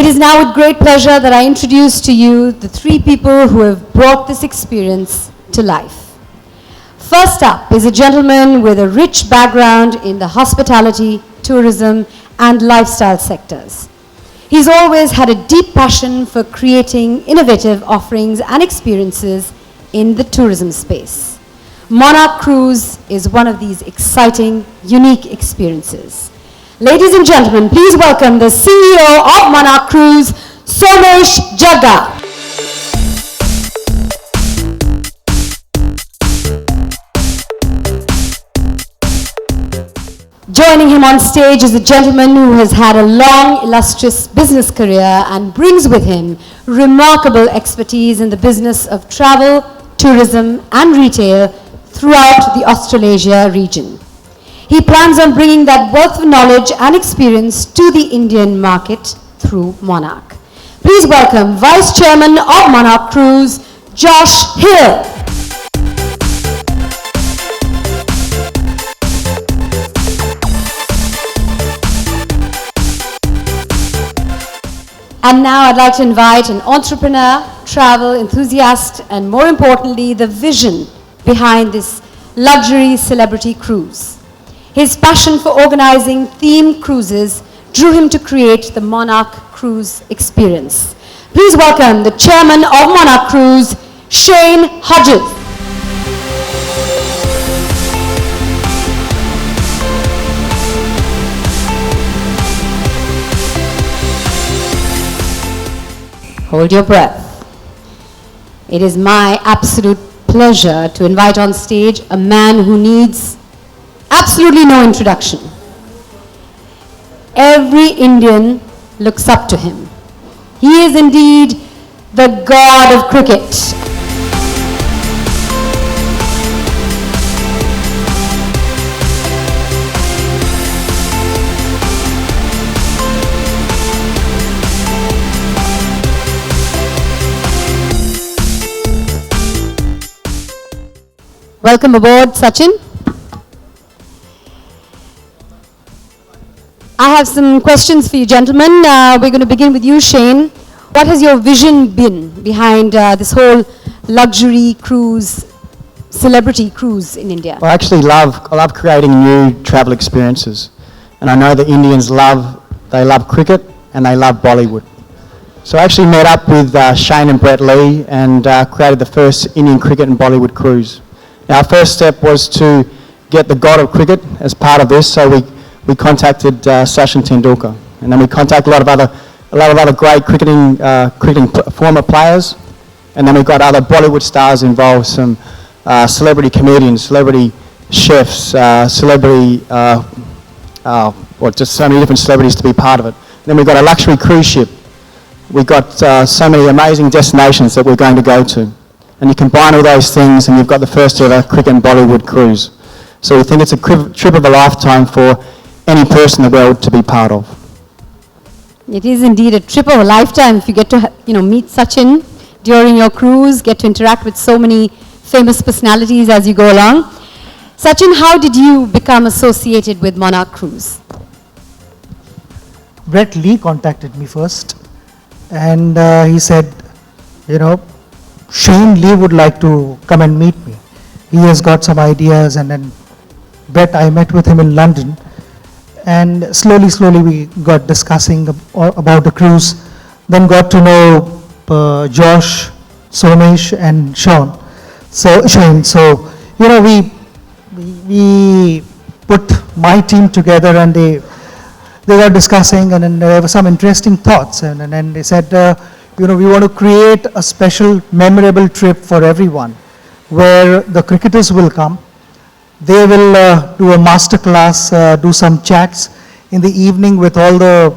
It is now with great pleasure that I introduce to you the three people who have brought this experience to life. First up is a gentleman with a rich background in the hospitality, tourism, and lifestyle sectors. He's always had a deep passion for creating innovative offerings and experiences in the tourism space. Monarch Cruise is one of these exciting, unique experiences. Ladies and gentlemen, please welcome the CEO of Monarch Cruise, Somesh Jagga. Joining him on stage is a gentleman who has had a long, illustrious business career and brings with him remarkable expertise in the business of travel, tourism, and retail throughout the Australasia region. He plans on bringing that wealth of knowledge and experience to the Indian market through Monarch. Please welcome Vice Chairman of Monarch Cruise, Josh Hill. And now I'd like to invite an entrepreneur, travel enthusiast, and more importantly, the vision behind this luxury celebrity cruise. His passion for organizing themed cruises drew him to create the Monarch Cruise experience. Please welcome the chairman of Monarch Cruise, Shane Hodges. Hold your breath. It is my absolute pleasure to invite on stage a man who needs absolutely no introduction. Every Indian looks up to him. He is indeed the god of cricket. Welcome aboard, Sachin. I have some questions for you, gentlemen. We're going to begin with you, Shane. What has your vision been behind this whole luxury cruise, celebrity cruise in India? I actually love creating new travel experiences. And I know that Indians love cricket and they love Bollywood. So I actually met up with Shane and Brett Lee and created the first Indian cricket and Bollywood cruise. Now, our first step was to get the god of cricket as part of this, so we contacted Sachin Tendulkar, and then we contacted a lot of other great cricketing former players, and then we got other Bollywood stars involved, some celebrity comedians, celebrity chefs, just so many different celebrities to be part of it. And then we got a luxury cruise ship. We got so many amazing destinations that we're going to go to, and you combine all those things, and you've got the first ever cricket and Bollywood cruise. So we think it's a trip of a lifetime for any person in the world to be part of. It is indeed a trip of a lifetime if you get to meet Sachin during your cruise, get to interact with so many famous personalities as you go along. Sachin, how did you become associated with Monarch Cruise? Brett Lee contacted me first, and he said, Shane Lee would like to come and meet me. He has got some ideas, and then Brett, I met with him in London, and slowly we got discussing about the cruise, then got to know Josh, Somesh, and Shane. So we put my team together, and they were discussing, and then there were some interesting thoughts, and then they said, we want to create a special, memorable trip for everyone, where the cricketers will come. They will do a master class, do some chats in the evening with all the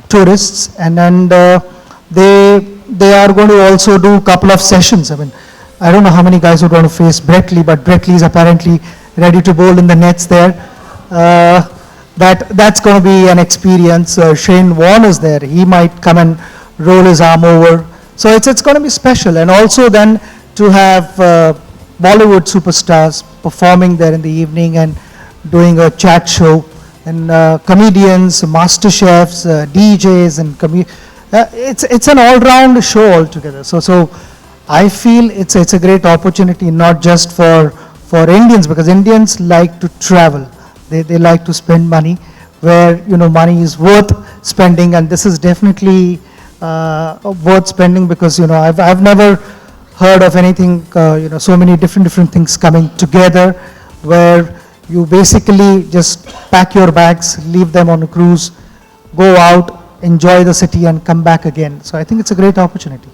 tourists, and then they are going to also do a couple of sessions. I don't know how many guys would want to face Brett Lee, but Brett Lee is apparently ready to bowl in the nets there. That's going to be an experience. Shane Warne is there. He might come and roll his arm over. So it's going to be special. And also then to have Bollywood superstars performing there in the evening and doing a chat show. and comedians, master chefs, DJs, and it's an all-round show altogether. So I feel it's a great opportunity, not just for Indians, because Indians like to travel. They like to spend money where, money is worth spending, and this is definitely worth spending, because, I've never heard of anything, so many different things coming together, where you basically just pack your bags, leave them on a cruise, go out, enjoy the city, and come back again. So I think it's a great opportunity.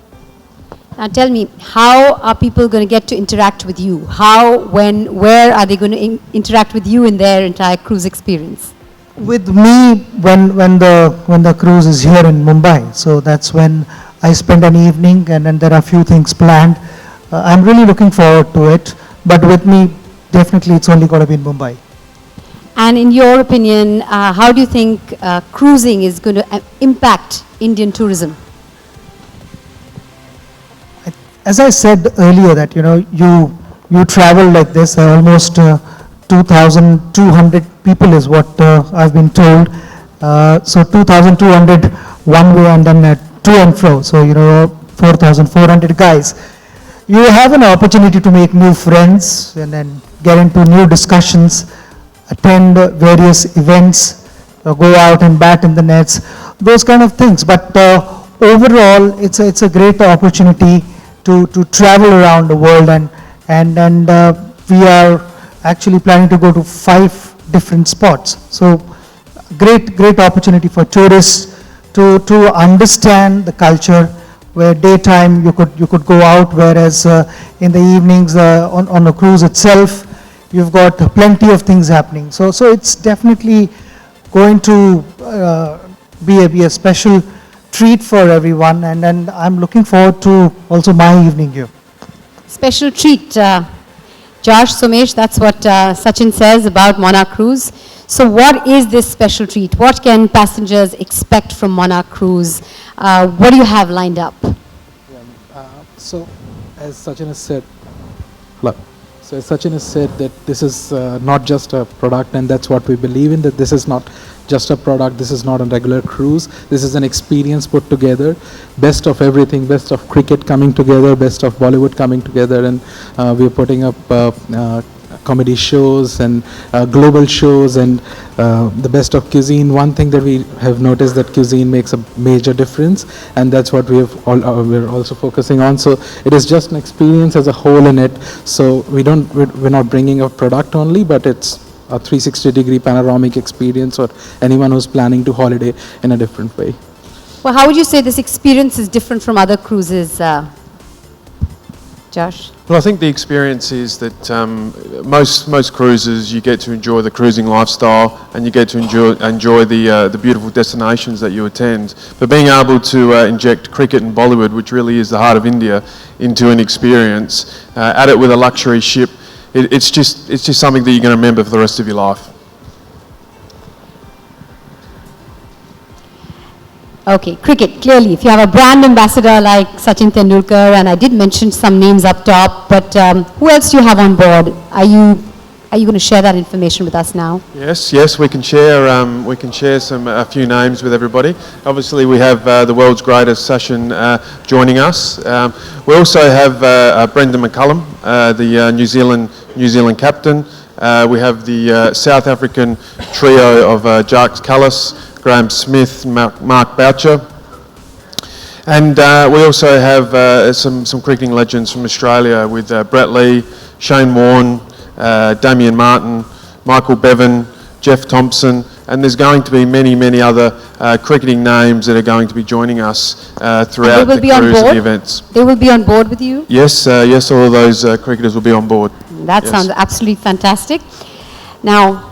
Now tell me, how are people going to get to interact with you? How, when, where are they going to interact with you in their entire cruise experience? With me, when the cruise is here in Mumbai, so that's when I spend an evening, and then there are a few things planned. I'm really looking forward to it, but with me, definitely it's only going to be in Mumbai. And in your opinion, how do you think cruising is going to impact Indian tourism? As I said earlier, that you travel like this, almost 2,200 people is what I've been told. So 2,200 one way, and then to and fro. So 4,400 guys. You have an opportunity to make new friends, and then get into new discussions, attend various events, go out and bat in the nets, those kind of things. But overall, it's a great opportunity to travel around the world, and we are actually planning to go to 5 different spots. So great opportunity for tourists to understand the culture, where daytime you could go out, whereas in the evenings on the cruise itself, you've got plenty of things happening. So it's definitely going to be a special treat for everyone, and I'm looking forward to also my evening here. Special treat. Josh, Somesh, that's what Sachin says about Monarch Cruise. So what is this special treat? What can passengers expect from Monarch Cruise? What do you have lined up? So as Sachin has said, that this is not just a product, and that's what we believe in, that this is not just a product, this is not a regular cruise, this is an experience put together, best of everything, best of cricket coming together, best of Bollywood coming together, and we're putting up comedy shows and global shows, and the best of cuisine. One thing that we have noticed, that cuisine makes a major difference, and that's what we're also focusing on. So it is just an experience as a whole in it. So we're not bringing a product only, but it's a 360-degree panoramic experience for anyone who's planning to holiday in a different way. Well, how would you say this experience is different from other cruises, Josh? Well, I think the experience is that most cruises, you get to enjoy the cruising lifestyle, and you get to enjoy the beautiful destinations that you attend. But being able to inject cricket and Bollywood, which really is the heart of India, into an experience, add it with a luxury ship, it's just something that you're going to remember for the rest of your life. Okay, cricket, clearly, if you have a brand ambassador like Sachin Tendulkar, and I did mention some names up top, but who else do you have on board? Are you going to share that information with us now? Yes, we can share a few names with everybody. Obviously, we have the world's greatest Sachin joining us. We also have Brendan McCullum, the New Zealand captain. We have the South African trio of Jacques Callis, Graham Smith, Mark Boucher. And we also have some cricketing legends from Australia with Brett Lee, Shane Warne, Damien Martin, Michael Bevan, Jeff Thompson, and there's going to be many other cricketing names that are going to be joining us throughout the cruise and the events. They will be on board with you? Yes, all of those cricketers will be on board. That sounds absolutely fantastic. Now,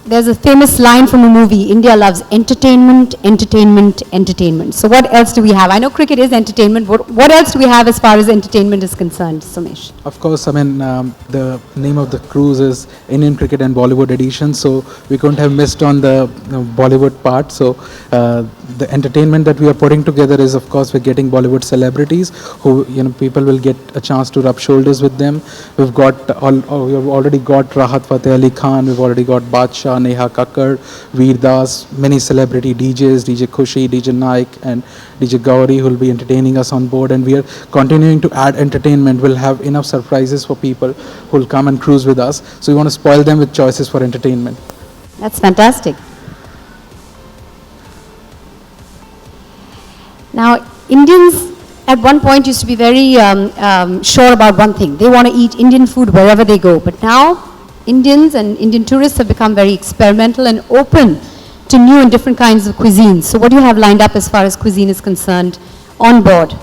there's a famous line from a movie, India loves entertainment, entertainment, entertainment. So what else do we have? I know cricket is entertainment. What else do we have as far as entertainment is concerned, Somesh? Of course, I mean, the name of the cruise is Indian Cricket and Bollywood Edition, so we couldn't have missed on the Bollywood part. So the entertainment that we are putting together is, of course, we're getting Bollywood celebrities who, people will get a chance to rub shoulders with them. We've already got Rahat Fateh Ali Khan, we've already got Badshah, Gupta, Neha Kakkar, Veer Das, many celebrity DJs, DJ Khushi, DJ Naik, and DJ Gauri, who will be entertaining us on board. And we are continuing to add entertainment. We'll have enough surprises for people who will come and cruise with us. So we want to spoil them with choices for entertainment. That's fantastic. Now, Indians at one point used to be very sure about one thing. They want to eat Indian food wherever they go. But now, Indians and Indian tourists have become very experimental and open to new and different kinds of cuisines. So what do you have lined up as far as cuisine is concerned on board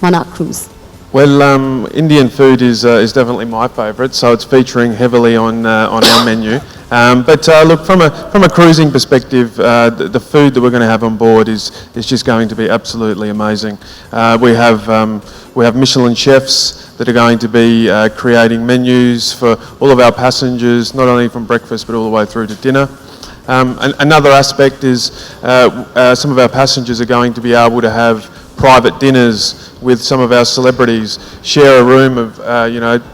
Monarch Cruise? Well, Indian food is definitely my favourite, so it's featuring heavily on our menu. But look, from a cruising perspective, the food that we're going to have on board is just going to be absolutely amazing. We have Michelin chefs that are going to be creating menus for all of our passengers, not only from breakfast but all the way through to dinner. Another aspect is some of our passengers are going to be able to have private dinners with some of our celebrities, share a room of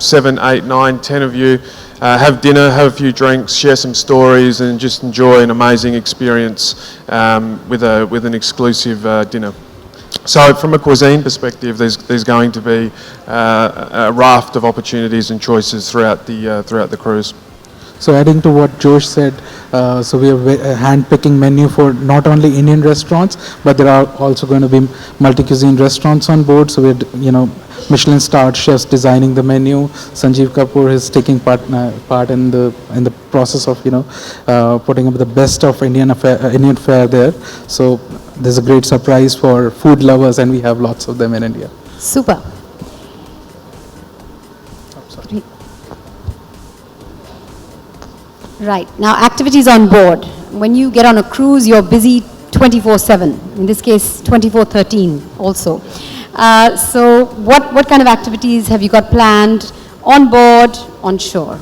7, 8, 9, 10 of you, have dinner, have a few drinks, share some stories, and just enjoy an amazing experience with an exclusive dinner. So from a cuisine perspective, there's going to be a raft of opportunities and choices throughout the cruise. So adding to what Josh said, so we have a hand-picking menu for not only Indian restaurants, but there are also going to be multi-cuisine restaurants on board. So we're, Michelin-starred chefs designing the menu. Sanjeev Kapoor is taking part in the process of putting up the best of Indian fare there. So there's a great surprise for food lovers, and we have lots of them in India. Super. Right. Now, activities on board. When you get on a cruise, you're busy 24/7. In this case, 24/13 also. So what kind of activities have you got planned on board, on shore?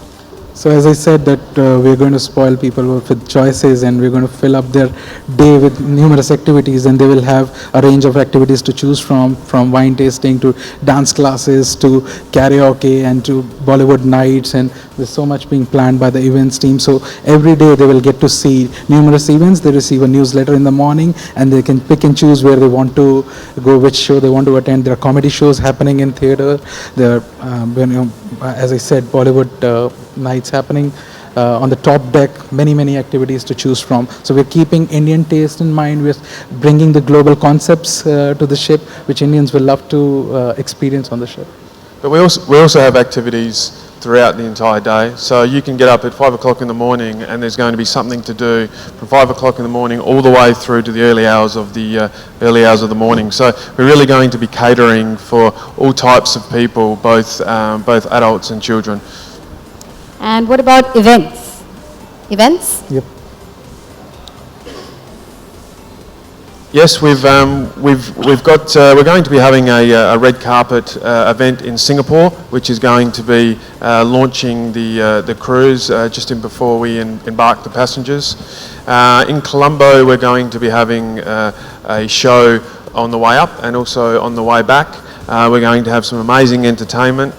So as I said that we're going to spoil people with choices, and we're going to fill up their day with numerous activities, and they will have a range of activities to choose from wine tasting to dance classes to karaoke and to Bollywood nights, and there's so much being planned by the events team. So every day they will get to see numerous events. They receive a newsletter in the morning, and they can pick and choose where they want to go, which show they want to attend. There are comedy shows happening in theater. There are, as I said, Bollywood nights happening on the top deck, many activities to choose from. So we're keeping Indian taste in mind. We're bringing the global concepts to the ship, which Indians will love to experience on the ship. But we also have activities throughout the entire day. So you can get up at 5 o'clock in the morning, and there's going to be something to do from 5 o'clock in the morning all the way through to the early hours of the morning. So we're really going to be catering for all types of people, both adults and children. And what about events? Events? Yep. Yes, we're going to be having a red carpet event in Singapore, which is going to be launching the cruise just before we embark the passengers. In Colombo, we're going to be having a show on the way up and also on the way back. We're going to have some amazing entertainment.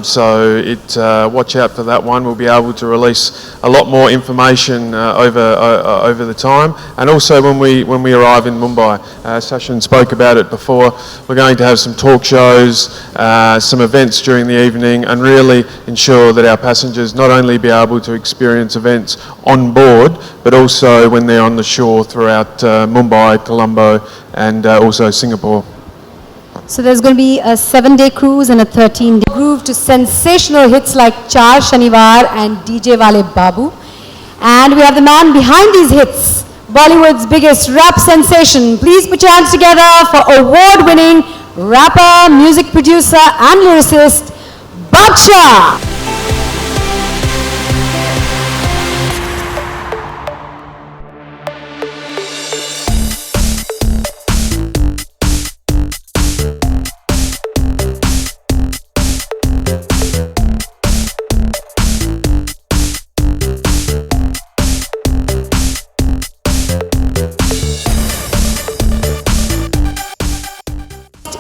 So watch out for that one. We'll be able to release a lot more information over the time, and also when we arrive in Mumbai. Sachin spoke about it before. We're going to have some talk shows, some events during the evening, and really ensure that our passengers not only be able to experience events on board, but also when they're on the shore throughout Mumbai, Colombo, and also Singapore. So there's going to be a 7-day cruise and a 13-day groove to sensational hits like Char Shanivar and DJ Wale Babu. And we have the man behind these hits, Bollywood's biggest rap sensation. Please put your hands together for award-winning rapper, music producer and lyricist, Baksha.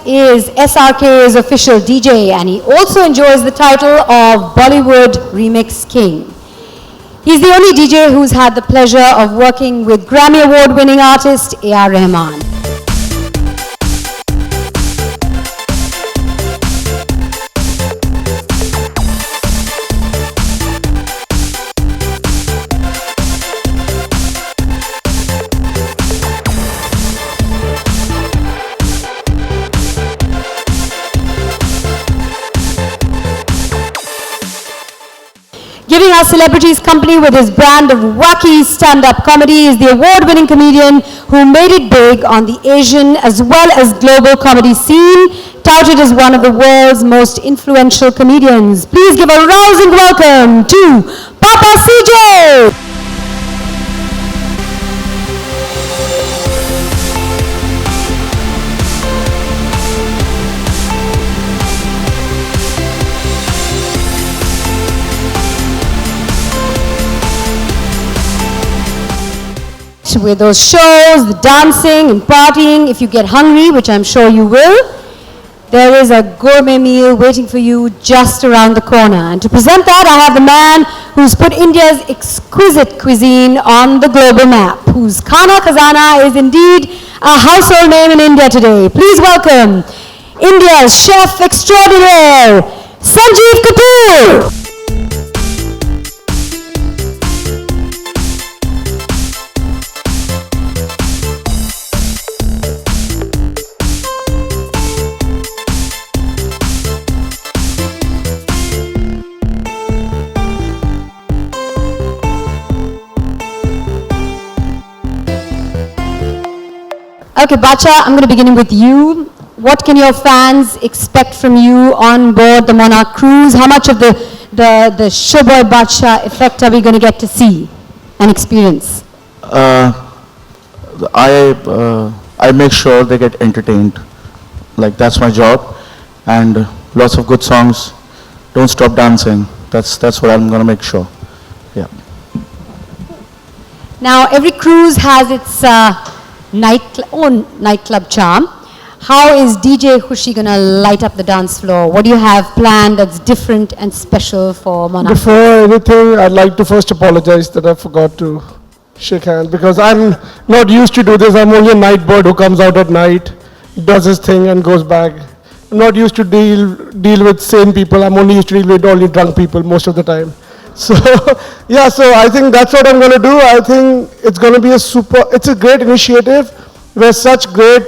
Is SRK's official DJ, and he also enjoys the title of Bollywood Remix King. He's the only DJ who's had the pleasure of working with Grammy Award-winning artist A.R. Rahman. Giving our celebrities company with his brand of wacky stand-up comedy is the award-winning comedian who made it big on the Asian as well as global comedy scene, touted as one of the world's most influential comedians. Please give a rousing welcome to Papa CJ! With those shows, the dancing and partying, if you get hungry, which I'm sure you will, there is a gourmet meal waiting for you just around the corner. And to present that, I have the man who's put India's exquisite cuisine on the global map, whose Khana Khazana is indeed a household name in India today. Please welcome India's chef extraordinaire, Sanjeev Kapoor. Okay, Bacha, I'm going to begin with you. What can your fans expect from you on board the Monarch cruise? How much of the Showboy Bacha effect are we going to get to see and experience? I make sure they get entertained. Like, that's my job. And lots of good songs. Don't stop dancing. That's what I'm going to make sure. Yeah. Now, every cruise has its own nightclub charm. How is DJ Khushi going to light up the dance floor? What do you have planned that's different and special for Monarch? Before anything, I'd like to first apologize that I forgot to shake hands because I'm not used to do this. I'm only a night bird who comes out at night, does his thing and goes back. I'm not used to deal with sane people. I'm only used to deal with only drunk people most of the time. So, yeah, so I think that's what I'm going to do. I think it's going to be it's a great initiative where such great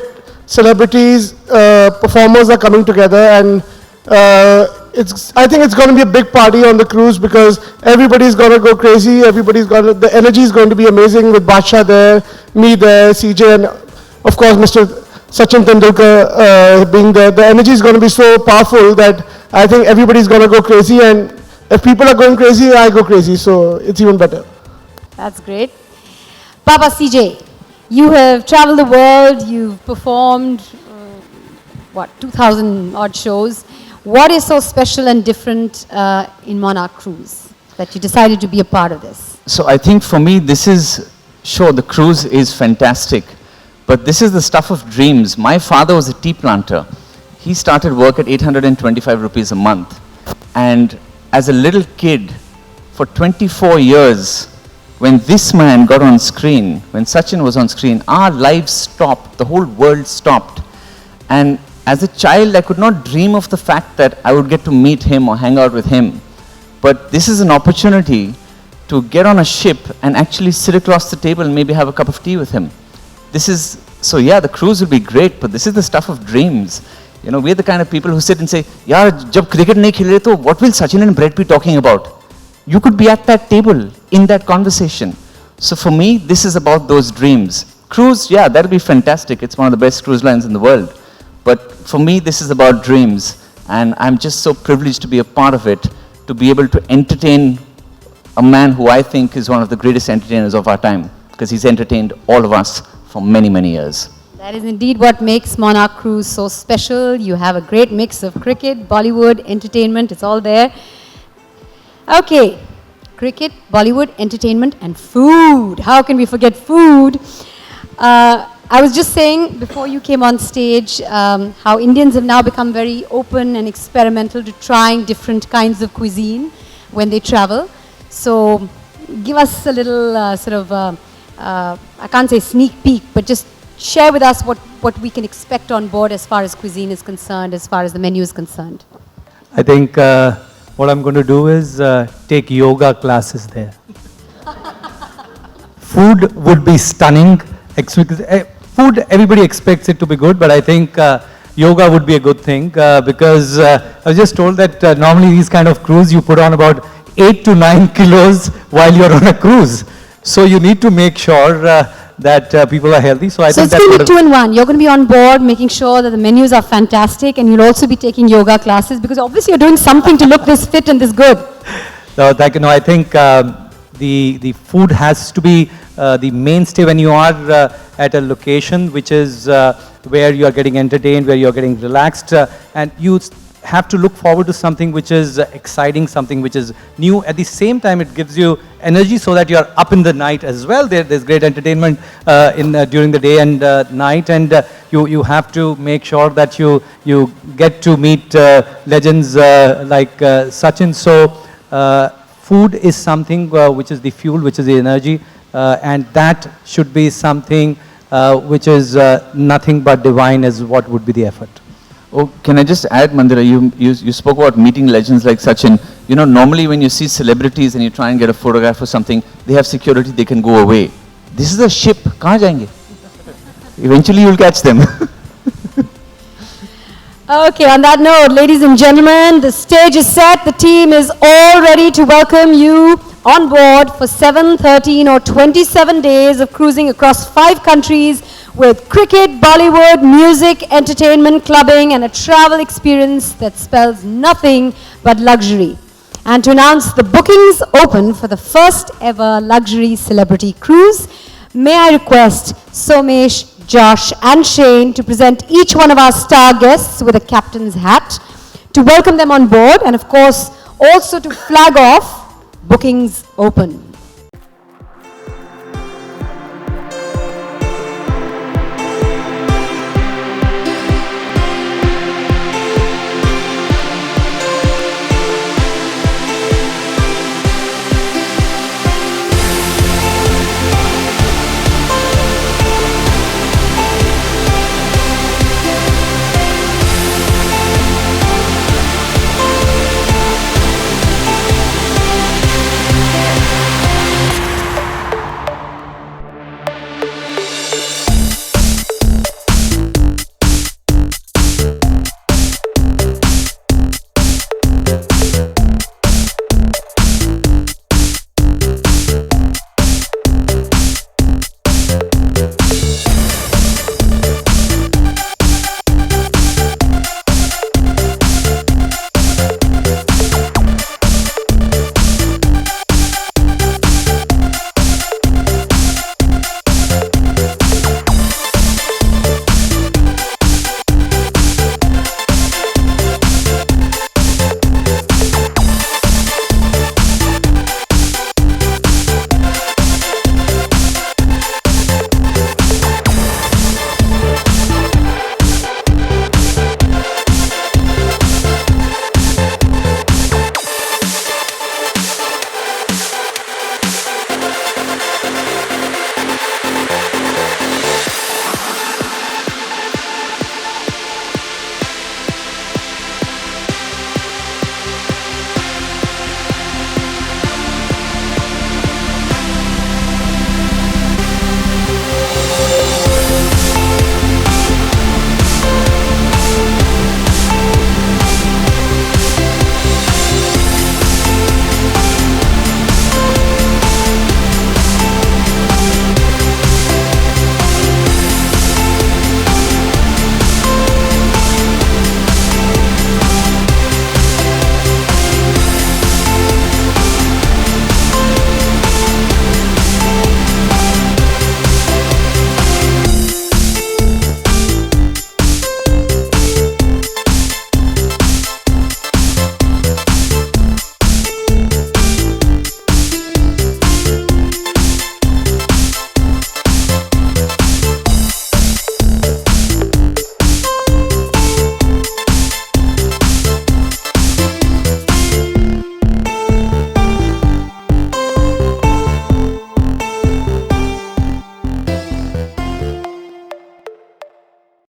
celebrities, performers are coming together, and I think it's going to be a big party on the cruise because everybody's going to go crazy. The energy is going to be amazing with Badshah there, me there, CJ, and of course Mr. Sachin Tendulkar being there. The energy is going to be so powerful that I think everybody's going to go crazy, and if people are going crazy, I go crazy, so it's even better. That's great. Papa CJ, you have traveled the world, you've performed, 2,000 odd shows. What is so special and different in Monarch Cruise that you decided to be a part of this? So I think for me, the cruise is fantastic, but this is the stuff of dreams. My father was a tea planter. He started work at 825 rupees a month. And as a little kid, for 24 years, when this man got on screen, when Sachin was on screen, our lives stopped, the whole world stopped. And as a child, I could not dream of the fact that I would get to meet him or hang out with him. But this is an opportunity to get on a ship and actually sit across the table and maybe have a cup of tea with him. So yeah, the cruise will be great, but this is the stuff of dreams. You know, we're the kind of people who sit and say, yaar, jab cricket nahi khel rahe, to what will Sachin and Brett be talking about? You could be at that table, in that conversation. So for me, this is about those dreams. Cruise, yeah, that'll be fantastic. It's one of the best cruise lines in the world. But for me, this is about dreams. And I'm just so privileged to be a part of it, to be able to entertain a man who I think is one of the greatest entertainers of our time, because he's entertained all of us for many, many years. That is indeed what makes Monarch Cruise so special. You have a great mix of cricket, Bollywood, entertainment, it's all there. Okay, cricket, Bollywood, entertainment, and food. How can we forget food? I was just saying before you came on stage how Indians have now become very open and experimental to trying different kinds of cuisine when they travel. So give us a little I can't say sneak peek, but just share with us what we can expect on board as far as cuisine is concerned, as far as the menu is concerned. I think what I'm going to do is take yoga classes there. Food would be stunning. Food, everybody expects it to be good, but I think yoga would be a good thing because I was just told that normally these kind of cruise you put on about 8 to 9 kilos while you're on a cruise. So you need to make sure that people are healthy. So I So think it's going to that's be what 2 in 1. You're going to be on board making sure that the menus are fantastic, and you'll also be taking yoga classes because obviously you're doing something to look this fit and this good. So I think the food has to be the mainstay when you are at a location which is where you are getting entertained, where you are getting relaxed, and you have to look forward to something which is exciting, something which is new. At the same time, it gives you energy so that you are up in the night as well. There's great entertainment during the day and night, and you have to make sure that you get to meet legends like Sachin. So food is something which is the fuel, which is the energy, and that should be something which is nothing but divine as what would be the effort. Oh, can I just add, Mandira, you spoke about meeting legends like Sachin. You know, normally when you see celebrities and you try and get a photograph or something, they have security, they can go away. This is a ship, kahan jayenge? Eventually you'll catch them. Okay, on that note, ladies and gentlemen, the stage is set. The team is all ready to welcome you on board for 7, 13 or 27 days of cruising across 5 countries with cricket, Bollywood, music, entertainment, clubbing, and a travel experience that spells nothing but luxury. And to announce the bookings open for the first ever luxury celebrity cruise, may I request Somesh, Josh, and Shane to present each one of our star guests with a captain's hat, to welcome them on board, and of course, also to flag off bookings open.